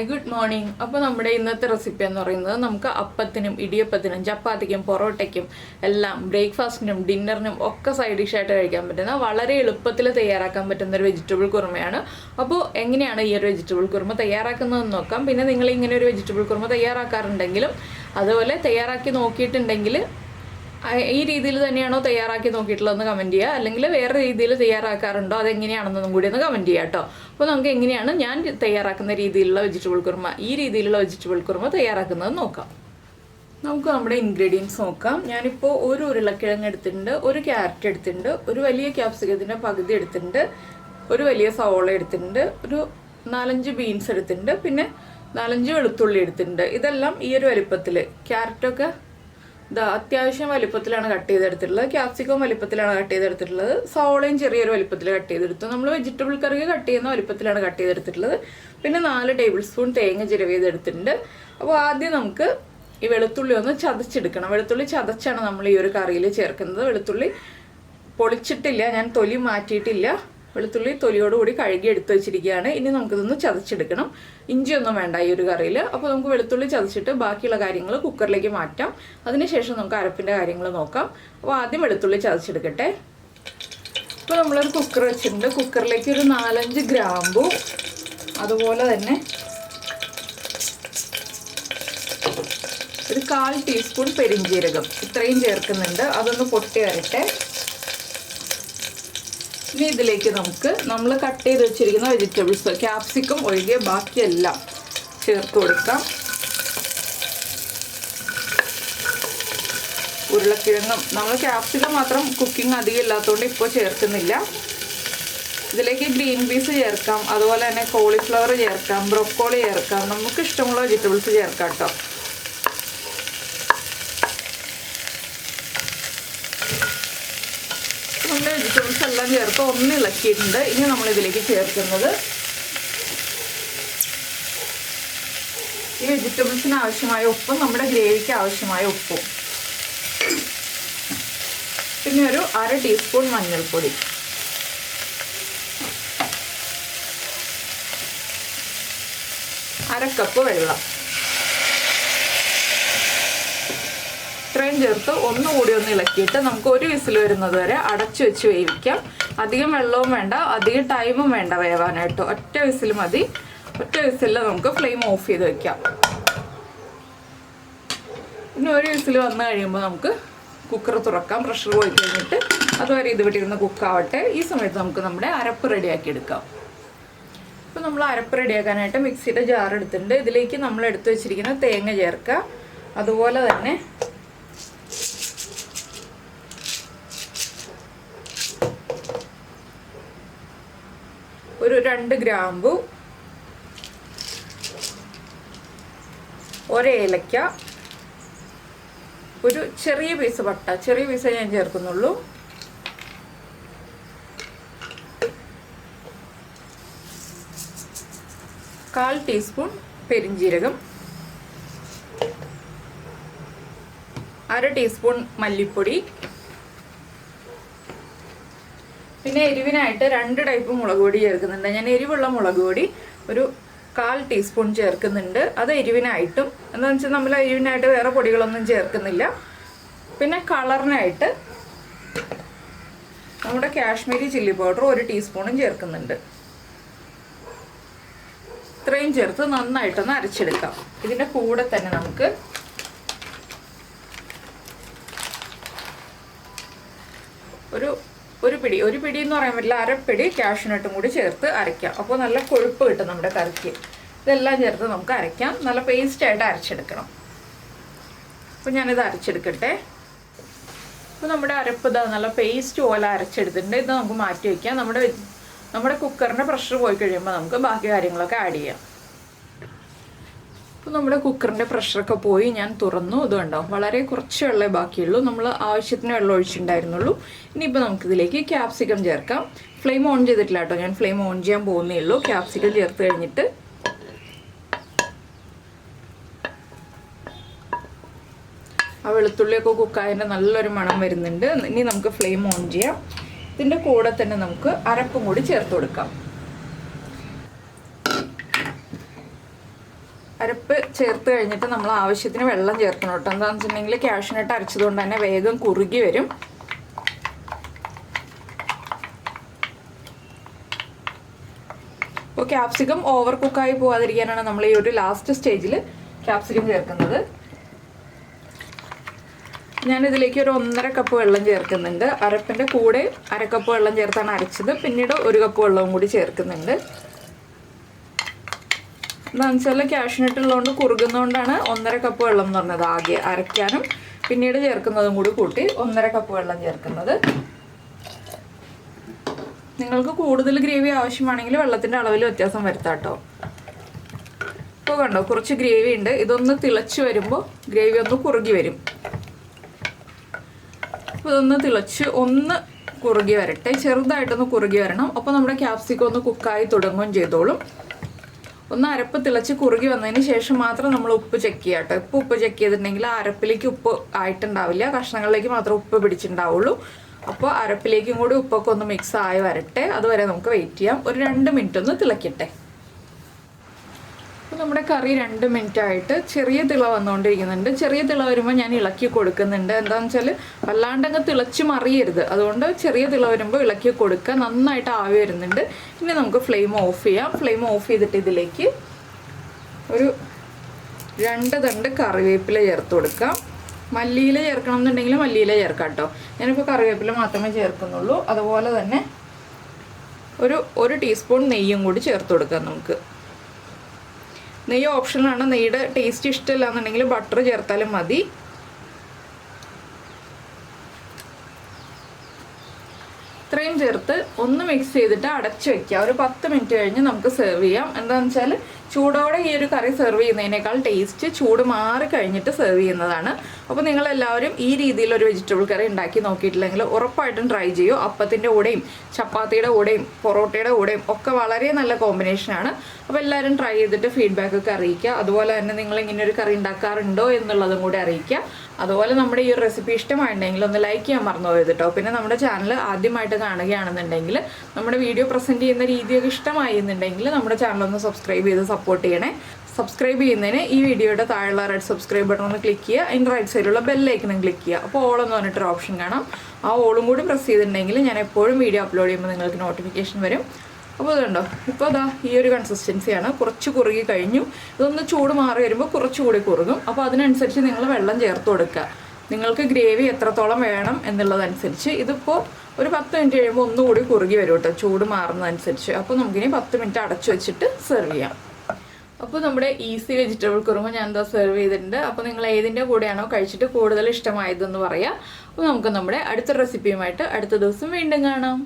Hi good morning. അപ്പോൾ നമ്മുടെ ഇന്നത്തെ റെസിപ്പി എന്ന് പറയുന്നത് നമുക്ക് അപ്പത്തിനും ഇടിയപ്പത്തിനും ചപ്പാത്തിക്കും പൊറോട്ടയ്ക്കും എല്ലാം ബ്രേക്ക്ഫാസ്റ്റിനും ഡിന്നറിനും ഒക്കെ സൈഡ് ഡിഷായിട്ട് കഴിക്കാൻ പറ്റുന്ന വളരെ എളുപ്പത്തിൽ തയ്യാറാക്കാൻ പറ്റുന്ന ഒരു വെജിറ്റബിൾ കുറുമയാണ്. അപ്പോൾ എങ്ങനെയാണ് ഈ ഒരു വെജിറ്റബിൾ കുറുമ തയ്യാറാക്കുന്നതെന്ന് നോക്കാം. പിന്നെ നിങ്ങൾ ഇങ്ങനെ ഒരു വെജിറ്റബിൾ കുറുമ തയ്യാറാക്കാറുണ്ടെങ്കിലും അതുപോലെ തയ്യാറാക്കി നോക്കിയിട്ടുണ്ടെങ്കിൽ ഈ രീതിയിൽ തന്നെയാണോ തയ്യാറാക്കി നോക്കിയിട്ടുള്ളതെന്ന് കമൻറ്റ് ചെയ്യുക. അല്ലെങ്കിൽ വേറെ രീതിയിൽ തയ്യാറാക്കാറുണ്ടോ അതെങ്ങനെയാണെന്നൊന്നും കൂടി ഒന്ന് കമൻറ്റ് ചെയ്യുക കേട്ടോ. അപ്പോൾ നമുക്ക് എങ്ങനെയാണ് ഞാൻ തയ്യാറാക്കുന്ന രീതിയിലുള്ള വെജിറ്റബിൾ കുറുമ ഈ രീതിയിലുള്ള വെജിറ്റബിൾ കുറുമ തയ്യാറാക്കുന്നത് നോക്കാം. നമുക്ക് നമ്മുടെ ഇൻഗ്രീഡിയൻസ് നോക്കാം. ഞാനിപ്പോൾ ഒരു ഉരുളക്കിഴങ്ങ് എടുത്തിട്ടുണ്ട്, ഒരു ക്യാരറ്റ് എടുത്തിട്ടുണ്ട്, ഒരു വലിയ ക്യാപ്സിക്കത്തിൻ്റെ പകുതി എടുത്തിട്ടുണ്ട്, ഒരു വലിയ സവോള എടുത്തിട്ടുണ്ട്, ഒരു 4-5 ബീൻസ് എടുത്തിട്ടുണ്ട്, പിന്നെ 4-5 വെളുത്തുള്ളി എടുത്തിട്ടുണ്ട്. ഇതെല്ലാം ഈ ഒരു വലിപ്പത്തിൽ, ക്യാരറ്റൊക്കെ അത്യാവശ്യം വലിപ്പത്തിലാണ് കട്ട് ചെയ്തെടുത്തിട്ടുള്ളത്, ക്യാപ്സിക്കം വലിപ്പത്തിലാണ് കട്ട് ചെയ്തെടുത്തിട്ടുള്ളത്, സവോളയും ചെറിയൊരു വലിപ്പത്തിൽ കട്ട് ചെയ്തെടുത്തു. നമ്മൾ വെജിറ്റബിൾ കറി കട്ട് ചെയ്യുന്ന വലിപ്പത്തിലാണ് കട്ട് ചെയ്തെടുത്തിട്ടുള്ളത്. പിന്നെ 4 ടേബിൾ സ്പൂൺ തേങ്ങ ചിരവിയതെടുത്തിട്ടുണ്ട്. അപ്പോൾ ആദ്യം നമുക്ക് ഈ വെളുത്തുള്ളി ഒന്ന് ചതച്ചെടുക്കണം. വെളുത്തുള്ളി ചതച്ചാണ് നമ്മൾ ഈ ഒരു കറിയിൽ ചേർക്കുന്നത്. വെളുത്തുള്ളി പൊളിച്ചിട്ടില്ല, ഞാൻ തൊലി മാറ്റിയിട്ടില്ല. വെളുത്തുള്ളി തൊലിയോടുകൂടി കഴുകി എടുത്ത് വെച്ചിരിക്കുകയാണ്. ഇനി നമുക്കിതൊന്ന് ചതച്ചെടുക്കണം. ഇഞ്ചിയൊന്നും വേണ്ട ഈ ഒരു കറിയിൽ. അപ്പോൾ നമുക്ക് വെളുത്തുള്ളി ചതച്ചിട്ട് ബാക്കിയുള്ള കാര്യങ്ങൾ കുക്കറിലേക്ക് മാറ്റാം. അതിനുശേഷം നമുക്ക് അരപ്പിൻ്റെ കാര്യങ്ങൾ നോക്കാം. അപ്പോൾ ആദ്യം വെളുത്തുള്ളി ചതച്ചെടുക്കട്ടെ. ഇപ്പോൾ നമ്മളൊരു കുക്കർ വെച്ചിട്ടുണ്ട്. കുക്കറിലേക്ക് ഒരു 4-5 ഗ്രാമ്പു, അതുപോലെ തന്നെ ഒരു 1/4 ടീസ്പൂൺ പെരിഞ്ജീരകം ഇത്രയും ചേർക്കുന്നുണ്ട്. അതൊന്ന് പൊട്ടി വരട്ടെ. ഇനി ഇതിലേക്ക് നമ്മൾ കട്ട് ചെയ്ത് വെച്ചിരിക്കുന്ന വെജിറ്റബിൾസ്, ക്യാപ്സിക്കം ഒഴികെ ബാക്കിയെല്ലാം ചേർത്ത് കൊടുക്കാം. ഉരുളക്കിഴങ്ങും നമ്മൾ ക്യാപ്സിക്കം മാത്രം കുക്കിംഗ് അധികം ഇല്ലാത്തതുകൊണ്ട് ഇപ്പോൾ ചേർക്കുന്നില്ല. ഇതിലേക്ക് ഗ്രീൻ പീസ് ചേർക്കാം, അതുപോലെ തന്നെ കോളിഫ്ലവർ ചേർക്കാം, ബ്രൊക്കോളി ചേർക്കാം, നമുക്ക് ഇഷ്ടമുള്ള വെജിറ്റബിൾസ് ചേർക്കാം കേട്ടോ. നമ്മുടെ വെജിറ്റബിൾസ് എല്ലാം ചേർത്ത് ഒന്ന് ഇളക്കിയിട്ടുണ്ട്. ഇനി നമ്മളിതിലേക്ക് ചേർക്കുന്നത് ഈ വെജിറ്റബിൾസിന് ആവശ്യമായ ഉപ്പും നമ്മുടെ ഗ്രേവിക്ക് ആവശ്യമായ ഉപ്പും, പിന്നെ ഒരു 1/2 ടീസ്പൂൺ മഞ്ഞൾപ്പൊടി, അര കപ്പ് വെള്ളം ഇത്രയും ചേർത്ത് ഒന്നുകൂടി ഒന്ന് ഇളക്കിയിട്ട് നമുക്ക് ഒരു വിസിൽ വരുന്നത് വരെ അടച്ചു വെച്ച് വേവിക്കാം. അധികം വെള്ളവും വേണ്ട, അധികം ടൈമും വേണ്ട വേവാനായിട്ട്. ഒറ്റ വിസിൽ മതി. ഒറ്റ വിസിലിൽ നമുക്ക് ഫ്ലെയിം ഓഫ് ചെയ്ത് വെക്കാം. പിന്നെ ഒരു വിസിൽ വന്നു കഴിയുമ്പോൾ നമുക്ക് കുക്കർ തുറക്കാം. പ്രഷർ പോയി കഴിഞ്ഞിട്ട് അതുവരെ ഇത് വിട്ടിരുന്ന് കുക്കാവട്ടെ. ഈ സമയത്ത് നമുക്ക് നമ്മുടെ അരപ്പ് റെഡിയാക്കി എടുക്കാം. ഇപ്പോൾ നമ്മൾ അരപ്പ് റെഡിയാക്കാനായിട്ട് മിക്സിയുടെ ജാർ എടുത്തിട്ടുണ്ട്. ഇതിലേക്ക് നമ്മൾ എടുത്തു വെച്ചിരിക്കുന്ന തേങ്ങ ചേർക്കുക. അതുപോലെ തന്നെ ഒരു 2 ഗ്രാമ്പു, ഒരേലക്ക, ഒരു ചെറിയ പീസ് പട്ട, ചെറിയ പീസേ ഞാൻ ചേർക്കുന്നുള്ളൂ, കാൽ ടീസ്പൂൺ പെരിഞ്ജീരകം, 1/2 ടീസ്പൂൺ മല്ലിപ്പൊടി, പിന്നെ എരിവിനായിട്ട് 2 ടൈപ്പ് മുളക് പൊടി ചേർക്കുന്നുണ്ട്. ഞാൻ എരിവുള്ള മുളക് പൊടി ഒരു 1/4 ടീസ്പൂൺ ചേർക്കുന്നുണ്ട്. അത് എരിവിനായിട്ടും, എന്താണെന്ന് വെച്ചാൽ നമ്മൾ എരിവിനായിട്ട് വേറെ പൊടികളൊന്നും ചേർക്കുന്നില്ല. പിന്നെ കളറിനായിട്ട് നമ്മുടെ കാശ്മീരി ചില്ലി പൗഡർ 1 ടീസ്പൂണും ചേർക്കുന്നുണ്ട്. ഇത്രയും ചേർത്ത് നന്നായിട്ടൊന്ന് അരച്ചെടുക്കാം. ഇതിൻ്റെ കൂടെ തന്നെ നമുക്ക് ഒരു പിടി എന്ന് പറയാൻ പറ്റില്ല, അരപ്പിടി കാഷ്യൂനട്ടും കൂടി ചേർത്ത് അരയ്ക്കാം. അപ്പോൾ നല്ല കൊഴുപ്പ് കിട്ടും നമ്മുടെ കറിക്ക്. ഇതെല്ലാം ചേർത്ത് നമുക്ക് അരയ്ക്കാം. നല്ല പേസ്റ്റായിട്ട് അരച്ചെടുക്കണം. അപ്പോൾ ഞാനിത് അരച്ചെടുക്കട്ടെ. അപ്പോൾ നമ്മുടെ അരപ്പ് നല്ല പേസ്റ്റ് പോലെ അരച്ചെടുത്തിട്ടുണ്ട്. ഇത് നമുക്ക് മാറ്റി വയ്ക്കാം. നമ്മുടെ കുക്കറിൻ്റെ പ്രഷർ പോയി കഴിയുമ്പോൾ നമുക്ക് ബാക്കി കാര്യങ്ങളൊക്കെ ആഡ് ചെയ്യാം. അപ്പോൾ നമ്മുടെ കുക്കറിൻ്റെ പ്രഷറൊക്കെ പോയി ഞാൻ തുറന്നു. ഇത് കണ്ടോ, വളരെ കുറച്ച് വെള്ളമേ ബാക്കിയുള്ളൂ. നമ്മൾ ആവശ്യത്തിന് വെള്ളം ഒഴിച്ചിട്ടുണ്ടായിരുന്നുള്ളൂ. ഇനിയിപ്പോൾ നമുക്കിതിലേക്ക് ക്യാപ്സിക്കം ചേർക്കാം. ഫ്ലെയിം ഓൺ ചെയ്തിട്ടില്ല കേട്ടോ, ഞാൻ ഫ്ലെയിം ഓൺ ചെയ്യാൻ പോകുന്നേ ഉള്ളൂ. ക്യാപ്സിക്കം ചേർത്ത് കഴിഞ്ഞിട്ട് ആ വെളുത്തുള്ളിയൊക്കെ കുക്കായതിൻ്റെ നല്ലൊരു മണം വരുന്നുണ്ട്. ഇനി നമുക്ക് ഫ്ലെയിം ഓൺ ചെയ്യാം. ഇതിൻ്റെ കൂടെ തന്നെ നമുക്ക് അരപ്പും കൂടി ചേർത്ത് കൊടുക്കാം. അരപ്പ് ചേർത്ത് കഴിഞ്ഞിട്ട് നമ്മൾ ആവശ്യത്തിന് വെള്ളം ചേർക്കണം കേട്ടോ. എന്താണെന്ന് വെച്ചിട്ടുണ്ടെങ്കിൽ കാഷ്യൂനട്ട് അരച്ചതുകൊണ്ട് തന്നെ വേഗം കുറുകി വരും. അപ്പോൾ ക്യാപ്സിക്കം ഓവർ കുക്കായി പോകാതിരിക്കാനാണ് നമ്മൾ ഈ ഒരു ലാസ്റ്റ് സ്റ്റേജിൽ ക്യാപ്സിക്കം ചേർക്കുന്നത്. ഞാനിതിലേക്ക് ഒരു 1.5 കപ്പ് വെള്ളം ചേർക്കുന്നുണ്ട്. അരപ്പിൻ്റെ കൂടെ 1/2 കപ്പ് വെള്ളം ചേർത്താണ് അരച്ചത്. പിന്നീട് 1 കപ്പ് വെള്ളവും കൂടി ചേർക്കുന്നുണ്ട്. എന്താണെന്ന് വെച്ചാൽ കാഷ്യൂനട്ട് ഉള്ളതുകൊണ്ട് കുറുകുന്നതുകൊണ്ടാണ് 1.5 കപ്പ് വെള്ളം എന്ന് പറഞ്ഞത്. ആകെ അരയ്ക്കാനും പിന്നീട് ചേർക്കുന്നതും കൂടി കൂട്ടി 1.5 കപ്പ് വെള്ളം ചേർക്കുന്നത്. നിങ്ങൾക്ക് കൂടുതൽ ഗ്രേവി ആവശ്യമാണെങ്കിൽ വെള്ളത്തിൻ്റെ അളവിൽ വ്യത്യാസം വരുത്താം കേട്ടോ. ഇപ്പോൾ കണ്ടോ കുറച്ച് ഗ്രേവി ഉണ്ട്. ഇതൊന്ന് തിളച്ച് വരുമ്പോൾ ഗ്രേവി ഒന്ന് കുറുകി വരും. അപ്പോൾ ഇതൊന്ന് തിളച്ച് ഒന്ന് കുറുകി വരട്ടെ, ചെറുതായിട്ടൊന്ന് കുറുകി വരണം. അപ്പോൾ നമ്മുടെ ക്യാപ്സിക്കം ഒന്ന് കുക്കായി തുടങ്ങുകയും ചെയ്തോളും. ഒന്ന് അരപ്പ് തിളച്ച് കുറുകി വന്നതിന് ശേഷം മാത്രം നമ്മൾ ഉപ്പ് ചെക്ക് ചെയ്യാം കേട്ടോ. ഇപ്പോൾ ഉപ്പ് ചെക്ക് ചെയ്തിട്ടുണ്ടെങ്കിൽ അരപ്പിലേക്ക് ഉപ്പ് ആയിട്ടുണ്ടാവില്ല, കഷ്ണങ്ങളിലേക്ക് മാത്രം ഉപ്പ് പിടിച്ചിട്ടുണ്ടാവുള്ളൂ. അപ്പോൾ അരപ്പിലേക്കും കൂടി ഉപ്പൊക്കെ ഒന്ന് മിക്സ് ആയി വരട്ടെ. അതുവരെ നമുക്ക് വെയിറ്റ് ചെയ്യാം. ഒരു 2 മിനിറ്റ് ഒന്ന് തിളക്കട്ടെ. അപ്പോൾ നമ്മുടെ കറി 2 മിനിറ്റ് ആയിട്ട് ചെറിയ തിള വന്നുകൊണ്ടിരിക്കുന്നുണ്ട്. ചെറിയ തിള വരുമ്പോൾ ഞാൻ ഇളക്കി കൊടുക്കുന്നുണ്ട്. എന്താണെന്ന് വെച്ചാൽ വല്ലാണ്ടങ്ങ് തിളച്ച് മറിയരുത്. അതുകൊണ്ട് ചെറിയ തിള വരുമ്പോൾ ഇളക്കി കൊടുക്കുക. നന്നായിട്ട് ആവി വരുന്നുണ്ട്. ഇനി നമുക്ക് ഫ്ലെയിം ഓഫ് ചെയ്യാം. ഫ്ലെയിം ഓഫ് ചെയ്തിട്ട് ഇതിലേക്ക് ഒരു 2 തണ്ട് കറിവേപ്പില ചേർത്ത് കൊടുക്കാം. മല്ലിയില ചേർക്കണം എന്നുണ്ടെങ്കിൽ മല്ലിയില ചേർക്കാം കേട്ടോ. ഞാനിപ്പോൾ കറിവേപ്പില മാത്രമേ ചേർക്കുന്നുള്ളൂ. അതുപോലെ തന്നെ ഒരു ടീസ്പൂൺ നെയ്യും കൂടി ചേർത്ത് കൊടുക്കാം നമുക്ക്. നെയ്യ് ഓപ്ഷനാണ്. നെയ്യുടെ ടേസ്റ്റ് ഇഷ്ടമില്ല എന്നുണ്ടെങ്കിൽ ബട്ടർ ചേർത്താലും മതി. ഇത്രയും ചേർത്ത് ഒന്ന് മിക്സ് ചെയ്തിട്ട് അടച്ചു വെക്കുക. ഒരു 10 മിനിറ്റ് കഴിഞ്ഞ് നമുക്ക് സെർവ് ചെയ്യാം. എന്താണെന്ന് വെച്ചാൽ ചൂടോടെ ഈ ഒരു കറി സെർവ് ചെയ്യുന്നതിനേക്കാൾ ടേസ്റ്റ് ചൂട് മാറി കഴിഞ്ഞിട്ട് സെർവ് ചെയ്യുന്നതാണ്. അപ്പോൾ നിങ്ങളെല്ലാവരും ഈ രീതിയിലൊരു വെജിറ്റബിൾ കറി ഉണ്ടാക്കി നോക്കിയിട്ടില്ലെങ്കിൽ ഉറപ്പായിട്ടും ട്രൈ ചെയ്യൂ. അപ്പത്തിൻ്റെ കൂടെയും ചപ്പാത്തിയുടെ കൂടെയും പൊറോട്ടയുടെ കൂടെയും ഒക്കെ വളരെ നല്ല കോമ്പിനേഷനാണ്. അപ്പോൾ എല്ലാവരും ട്രൈ ചെയ്തിട്ട് ഫീഡ്ബാക്കൊക്കെ അറിയിക്കുക. അതുപോലെ തന്നെ നിങ്ങൾ ഇങ്ങനെ ഒരു കറി ഉണ്ടാക്കാറുണ്ടോ എന്നുള്ളതും കൂടി അറിയിക്കുക. അതുപോലെ നമ്മുടെ ഈ ഒരു റെസിപ്പി ഇഷ്ടമായിട്ടുണ്ടെങ്കിൽ ഒന്ന് ലൈക്ക് ചെയ്യാൻ മറന്നു പോയത് കേട്ടോ. പിന്നെ നമ്മുടെ ചാനൽ ആദ്യമായിട്ട് കാണുകയാണെന്നുണ്ടെങ്കിൽ നമ്മുടെ വീഡിയോ പ്രസൻറ്റ് ചെയ്യുന്ന രീതിയൊക്കെ ഇഷ്ടമായി എന്നുണ്ടെങ്കിൽ നമ്മുടെ ചാനലൊന്ന് സബ്സ്ക്രൈബ് ചെയ്ത് സപ്പോർട്ട് ചെയ്യണേ. സബ്സ്ക്രൈബ് ചെയ്യുന്നതിന് ഈ വീഡിയോയുടെ താഴെയുള്ള റെഡ് സബ്സ്ക്രൈബ് ബട്ടൺ ഒന്ന് ക്ലിക്ക് ചെയ്യുക. അതിൻ്റെ റൈറ്റ് സൈഡിലുള്ള ബെല്ലൈക്കണും ക്ലിക്ക് ചെയ്യുക. അപ്പോൾ ഓൾ എന്ന് പറഞ്ഞിട്ടൊരു ഓപ്ഷൻ കാണാം. ആ ഓളും കൂടി പ്രസ് ചെയ്തിട്ടുണ്ടെങ്കിൽ ഞാൻ എപ്പോഴും വീഡിയോ അപ്ലോഡ് ചെയ്യുമ്പോൾ നിങ്ങൾക്ക് നോട്ടിഫിക്കേഷൻ വരും. അപ്പോൾ അതുണ്ടോ ഇപ്പോൾ അതാ ഈ ഒരു കൺസിസ്റ്റൻസിയാണ്. കുറച്ച് കുറുകി കഴിഞ്ഞു. ഇതൊന്ന് ചൂട് മാറി വരുമ്പോൾ കുറച്ചുകൂടി കുറുകും. അപ്പോൾ അതിനനുസരിച്ച് നിങ്ങൾ വെള്ളം ചേർത്ത് കൊടുക്കുക. നിങ്ങൾക്ക് ഗ്രേവി എത്രത്തോളം വേണം എന്നുള്ളതനുസരിച്ച്. ഇതിപ്പോൾ ഒരു 10 മിനിറ്റ് കഴിയുമ്പോൾ ഒന്നുകൂടി കുറുകി വരും കേട്ടോ, ചൂട് മാറുന്നതനുസരിച്ച്. അപ്പോൾ നമുക്കിനി 10 മിനിറ്റ് അടച്ചു വെച്ചിട്ട് സെർവ് ചെയ്യാം. അപ്പോൾ നമ്മുടെ ഈസി വെജിറ്റബിൾ കുറുമ ഞാൻ എന്താ സെർവ് ചെയ്തിട്ടുണ്ട്. അപ്പോൾ നിങ്ങൾ ഏതിൻ്റെ കൂടെയാണോ കഴിച്ചിട്ട് കൂടുതൽ ഇഷ്ടമായതെന്ന് പറയാം. അപ്പോൾ നമുക്ക് നമ്മുടെ അടുത്ത റെസിപ്പിയുമായിട്ട് അടുത്ത ദിവസം വീണ്ടും കാണാം.